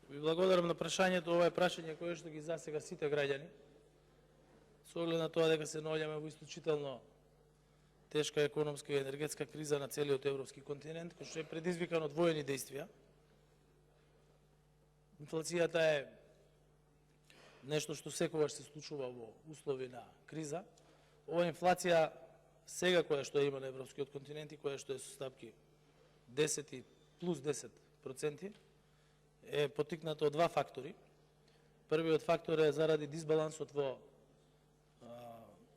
Ви благодарам на прашањето. Ова е прашање кое што ги засега сите граѓани. Со оглед на тоа дека се наоѓаме во исклучително тешка економска и енергетска криза на целиот европски континент, кој што е предизвикан од воени действија. Инфлацијата е нешто што секогаш се случува во услови на криза. Ова инфлација сега која што има на европскиот континент и која што е со стапки 10 и плюс 10%, е потикната од два фактори. Првиот фактор е заради дисбалансот во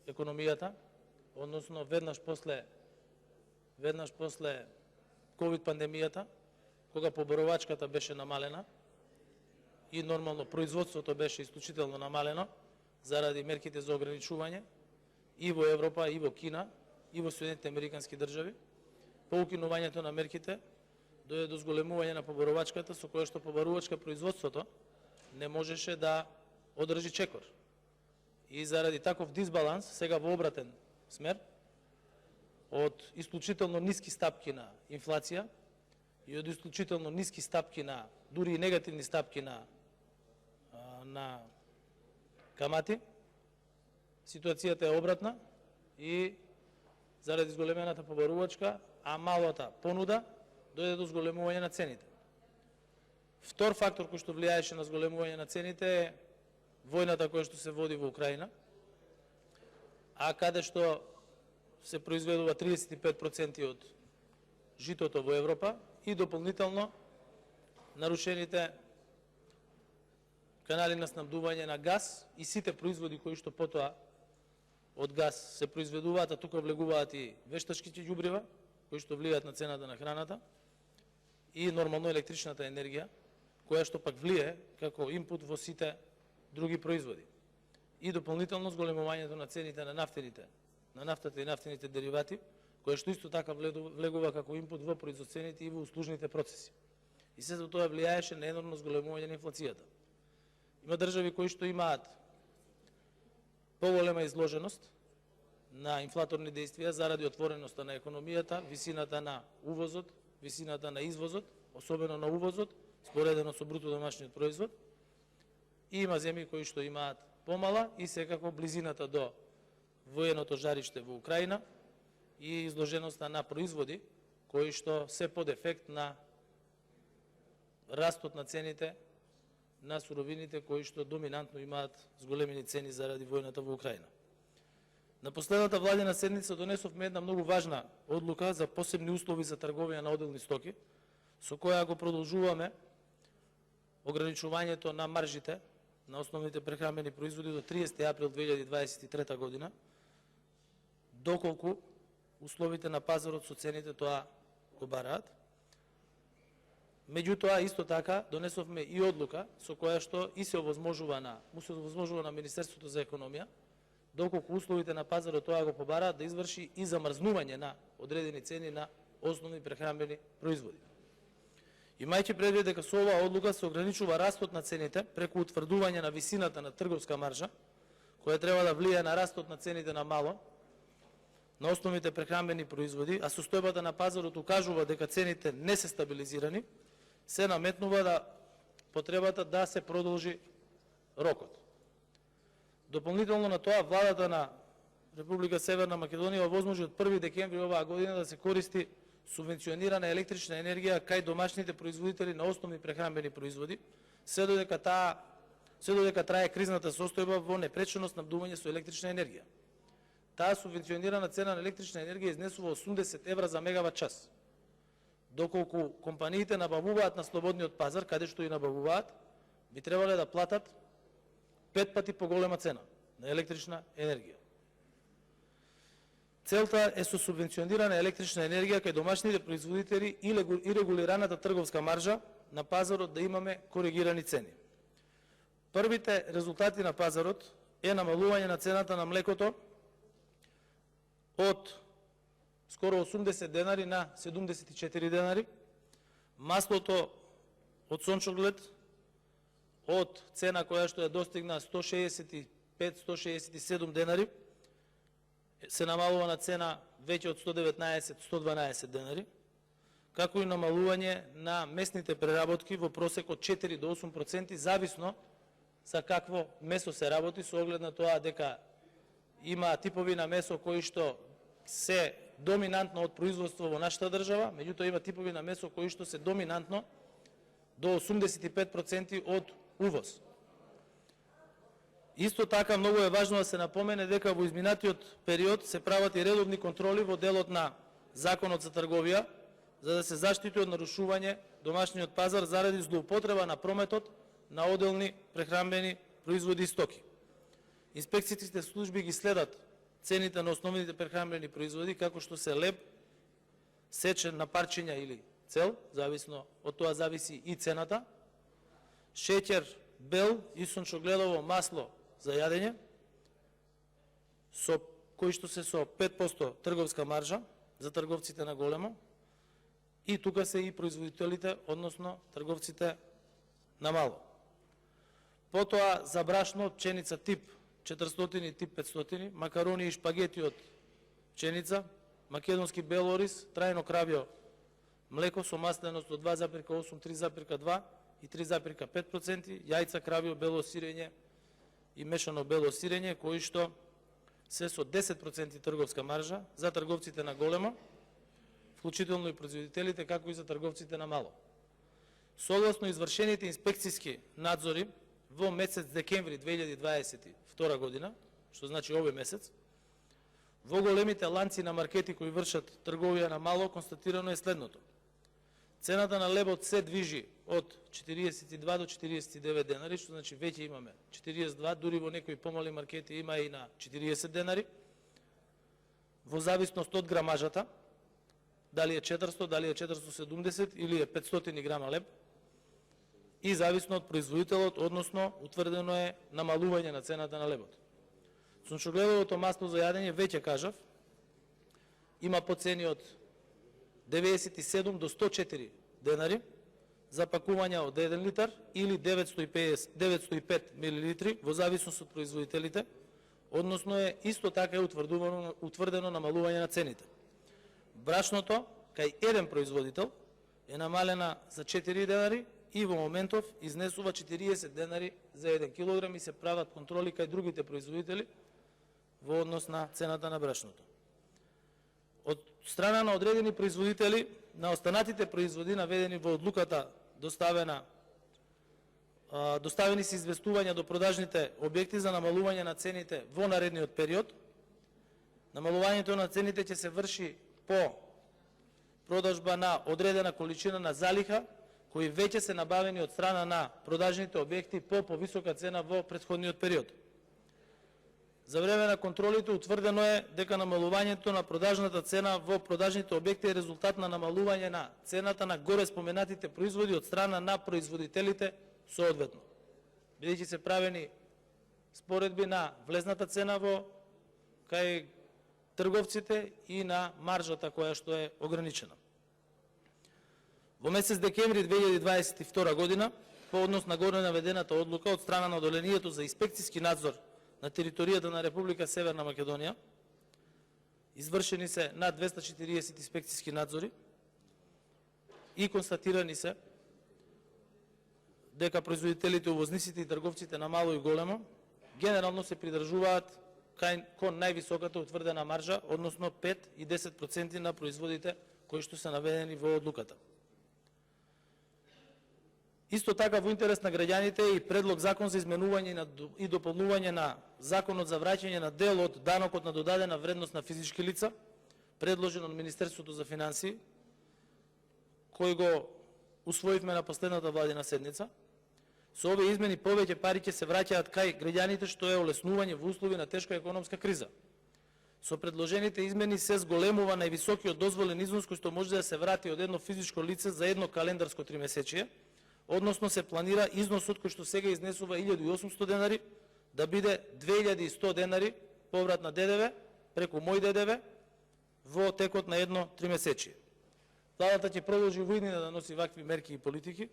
економијата, односно веднаш после ковид пандемијата, кога побарувачката беше намалена и нормално производството беше исклучително намалено заради мерките за ограничување и во Европа, и во Кина, и во Соединетите Американски држави. По укинувањето на мерките дојде до зголемување на побарувачката, со која што побарувачка производството не можеше да одржи чекор. И заради таков дисбаланс, сега во обратен смер, од исклучително ниски стапки на инфлација и од исклучително ниски стапки на, дури и негативни стапки на камати, ситуацијата е обратна и заради зголемената побарувачка, а малата понуда, дојде до зголемување на цените. Втор фактор кој што влијаеше на зголемување на цените е војната која што се води во Украина, а каде што се произведува 35% од житото во Европа и дополнително нарушените канали на снабдување на газ и сите производи кои што потоа од газ се произведуваат, а тука влегуваат и вештачките ѓубрива кои што влијаат на цената на храната и нормално електричната енергија, која што пак влие како инпут во сите други производи. И дополнително зголемувањето на цените на нафтата и нафтените деривати, која што исто така влегува како инпут во производствените и во услужните процеси. И сето тоа влијаеше на енормно зголемување на инфлацијата. Има држави кои што имаат поголема изложеност на инфлаторни действија заради отвореноста на економијата, висината на увозот, висината на извозот, особено на увозот, споредено со бруто домашниот производ. И има земји кои што имаат помала и секако близината до военото жариште во Украина и изложеноста на производи кои што се под ефект на растот на цените на суровините кои што доминантно имаат зголемени цени заради војната во Украина. На последната владена седница донесовме една многу важна одлука за посебни услови за трговија на одделни стоки, со која го продолжуваме ограничувањето на маржите на основните прехранбени производи до 30 април 2023 година, доколку условите на пазарот со цените тоа го бараат. Меѓутоа, исто така, донесовме и одлука со која што и се овозможува на Министерството за економија, доколку условите на пазарот тоа го побараат, да изврши и замрзнување на одредени цени на основни прехранбени производи. Имајќи предвид дека со оваа одлука се ограничува растот на цените преку утврдување на висината на трговска маржа, која треба да влијае на растот на цените на мало, на основните прехранбени производи, а состојбата на пазарот укажува дека цените не се стабилизирани, се наметнува потребата да се продолжи рокот. Дополнително на тоа, владата на Република Северна Македонија овозможи од 1 декември оваа година да се користи субвенционирана електрична енергија кај домашните производители на основни прехранбени производи, се додека трае кризната состојба во непречено снабдување со електрична енергија. Таа субвенционирана цена на електрична енергија изнесува 80 евра за мегават час, доколку компаниите набавуваат на слободниот пазар, каде што и набавуваат, би требале да платат 5 пати поголема цена на електрична енергија. Целта е со субвенционирана електрична енергија кај домашните производители и регулираната трговска маржа на пазарот да имаме коригирани цени. Првите резултати на пазарот е намалување на цената на млекото од скоро 80 денари на 74 денари, маслото од сончоглед од цена која што ја достигна 165-167 денари, се намалува на цена веќе од 119-112 денари. како и намалување на месните преработки во просек од 4 до 8%, зависно за какво месо се работи, со оглед на тоа дека има типови на месо кои што се доминантно од производство во нашата држава, меѓутоа има типови на месо кои што се доминантно до 85% од увоз. Исто така многу е важно да се напомене дека во изминатиот период се прават и редовни контроли во делот на Законот за трговија, за да се заштити од нарушување домашниот пазар заради злоупотреба на прометот на одделни прехранбени производи и стоки. Инспекцијските служби ги следат цените на основните прехранбени производи, како што се леб, сечен на парчиња или цел, зависно од тоа зависи и цената, шеќер, бел и сончогледово масло за јадење, кои што се со 5% трговска маржа за трговците на големо, и тука се и производителите, односно трговците на мало. Потоа за брашно, пченица тип 400 и тип 500, макарони и шпагети од пченица, македонски бел ориз, трајно кравјо млеко со масленост од 2,8, 3,2 и 3,5%, јајца кравјо, бело сирење и мешано бело сирење, кои што се со 10% трговска маржа за трговците на големо, вклучително и производителите, како и за трговците на мало. Согласно извршените инспекцијски надзори во месец декември 2022 година, што значи овој месец, во големите ланци на маркети кои вршат трговија на мало, констатирано е следното. Цената на лебот се движи од 42 до 49 денари, што значи веќе имаме 42, дури во некои помали маркети има и на 40 денари, во зависност од грамажата, дали е 400, дали е 470 или е 500 грама леб, и зависно од производителот, односно утврдено е намалување на цената на лебот. Сончогледовото масло за јадење, веќе кажав, има по цени од 97 до 104 денари за пакување од 1 литар или 905 милилитри во зависност од производителите, односно е исто така е утврдено намалување на цените. Брашното кај еден производител е намалена за 4 денари и во моментов изнесува 40 денари за 1 килограм и се прават контроли кај другите производители во однос на цената на брашното. Од страна на одредени производители, на останатите производи наведени во одлуката доставени се известувања до продажните објекти за намалување на цените во наредниот период. Намалувањето на цените ќе се врши по продажба на одредена количина на залиха, кои веќе се набавени од страна на продажните објекти по повисока цена во претходниот период. За време на контролите утврдено е дека намалувањето на продажната цена во продажните објекти е резултат на намалување на цената на горе споменатите производи од страна на производителите соодветно, бидејќи се правени споредби на влезната цена во кај трговците и на маржата која што е ограничена. Во месец декември 2022 година, по однос на горе наведената одлука од страна на одделението за инспекцијски надзор на територијата на Република Северна Македонија, извршени се над 240 инспекцијски надзори и констатирани се дека производителите, увозниците и трговците на мало и големо генерално се придржуваат кон највисоката утврдена маржа, односно 5 и 10% на производите кои што се наведени во одлуката. Исто така во интерес на граѓаните и предлог закон за изменување и дополнување на Законот за враќање на дел од данокот на додадена вредност на физички лица, предложен од Министерството за финансии, кој го усвоивме на последната владина седница. Со овие измени повеќе пари ќе се враќаат кај граѓаните, што е олеснување во услови на тешка економска криза. Со предложените измени се зголемува највисокиот дозволен износ кој што може да се врати од едно физичко лице за едно календарско тримесечие, односно се планира износот кој што сега изнесува 1800 денари да биде 2100 денари поврат на ДДВ преку мој ДДВ во текот на едно тримесечие. Владата ќе продолжи во иднина да носи вакви мерки и политики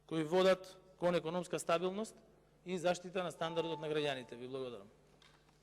кои водат кон економска стабилност и заштита на стандардот на граѓаните. Ви благодарам.